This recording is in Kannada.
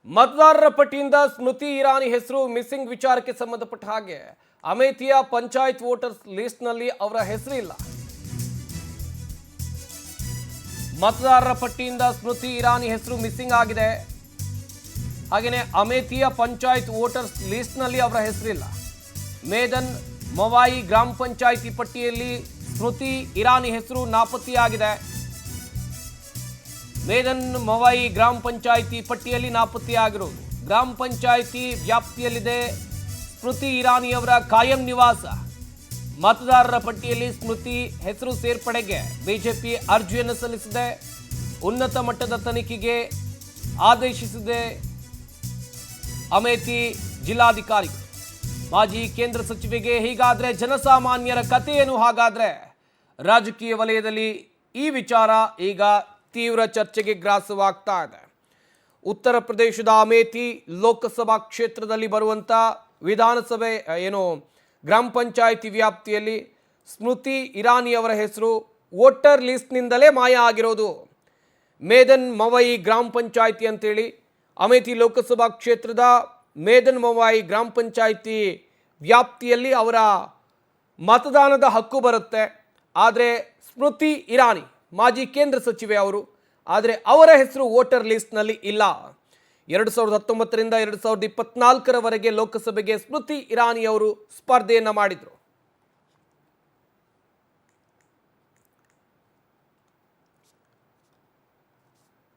मतदारर पट्टियिंद स्मृति इरानी ಹೆಸರು ಮಿಸ್ಸಿಂಗ್ ವಿಚಾರಕ್ಕೆ ಸಂಬಂಧಪಟ್ಟ ಹಾಗೆ ಅಮೇಥಿಯ ಪಂಚಾಯತ್ ವೋಟರ್ಸ್ ಲಿಸ್ಟ್ ನಲ್ಲಿ ಅವರ ಹೆಸರು ಇಲ್ಲ. मतदारर ಪಟ್ಟಿಯಿಂದ ಸ್ಮೃತಿ ಇರಾನಿ ಹೆಸರು ಮಿಸ್ಸಿಂಗ್ ಆಗಿದೆ. ಹಾಗೇನೇ ಅಮೇಥಿಯ ಪಂಚಾಯತ್ ವೋಟರ್ಸ್ ಲಿಸ್ಟ್ ನಲ್ಲಿ ಅವರ ಹೆಸರಿಲ್ಲ. ಮೇದನ್ ಮವಾಯಿ ಗ್ರಾಮ ಪಂಚಾಯಿತಿ ಪಟ್ಟಿಯಲ್ಲಿ ಸ್ಮೃತಿ ಇರಾನಿ ಹೆಸರು ನಾಪತ್ತೆಯಾಗಿದೆ. ಮೇದನ್ ಮವಾಯಿ ಗ್ರಾಮ ಪಂಚಾಯಿತಿ ಪಟ್ಟಿಯಲ್ಲಿ ನಾಪತ್ತೆಯಾಗಿರುವುದು. ಗ್ರಾಮ ಪಂಚಾಯಿತಿ ವ್ಯಾಪ್ತಿಯಲ್ಲಿದೆ ಸ್ಮೃತಿ ಇರಾನಿಯವರ ಕಾಯಂ ನಿವಾಸ. मतदारर ಪಟ್ಟಿಯಲ್ಲಿ ಸ್ಮೃತಿ ಹೆಸರು ಸೇರ್ಪಡೆಗೆ ಬಿಜೆಪಿ ಅರ್ಜಿಯನ್ನು ಸಲ್ಲಿಸಿದೆ. ಉನ್ನತ ಮಟ್ಟದ ತನಿಖೆಗೆ ಆದೇಶಿಸಿದೆ ಅಮೇಥಿ ಜಿಲ್ಲಾಧಿಕಾರಿ. ಮಾಜಿ ಕೇಂದ್ರ ಸಚಿವರಿಗೆ ಹೀಗಾದ್ರೆ ಜನಸಾಮಾನ್ಯರ ಕಥೆಯನ್ನು ಹಾಗಾದ್ರೆ ರಾಜಕೀಯ ವಲಯದಲ್ಲಿ ಈ ವಿಚಾರ ಈಗ ತೀವ್ರ ಚರ್ಚೆಗೆ ಗ್ರಾಸವಾಗ್ತಾ ಇದೆ. ಉತ್ತರ ಪ್ರದೇಶದ ಅಮೇಥಿ ಲೋಕಸಭಾ ಕ್ಷೇತ್ರದಲ್ಲಿ ಬರುವಂಥ ವಿಧಾನಸಭೆ ಗ್ರಾಮ ಪಂಚಾಯಿತಿ ವ್ಯಾಪ್ತಿಯಲ್ಲಿ ಸ್ಮೃತಿ ಇರಾನಿ ಅವರ ಹೆಸರು ವೋಟರ್ ಲಿಸ್ಟ್ನಿಂದಲೇ ಮಾಯ ಆಗಿರೋದು. ಮೇದನ್ ಮವಾಯಿ ಗ್ರಾಮ ಪಂಚಾಯಿತಿ ಅಂತೇಳಿ ಅಮೇಥಿ ಲೋಕಸಭಾ ಕ್ಷೇತ್ರದ ಮೇದನ್ ಮವಾಯಿ ಗ್ರಾಮ ಪಂಚಾಯಿತಿ ವ್ಯಾಪ್ತಿಯಲ್ಲಿ ಅವರ ಮತದಾನದ ಹಕ್ಕು ಬರುತ್ತೆ. ಆದರೆ ಸ್ಮೃತಿ ಇರಾನಿ ಮಾಜಿ ಕೇಂದ್ರ ಸಚಿವೆ ಅವರು, ಆದರೆ ಅವರ ಹೆಸರು ವೋಟರ್ ಲಿಸ್ಟ್ನಲ್ಲಿ ಇಲ್ಲ. 2019ರಿಂದ 2024ರವರೆಗೆ ಲೋಕಸಭೆಗೆ ಸ್ಮೃತಿ ಇರಾನಿ ಅವರು ಸ್ಪರ್ಧೆಯನ್ನು ಮಾಡಿದರು.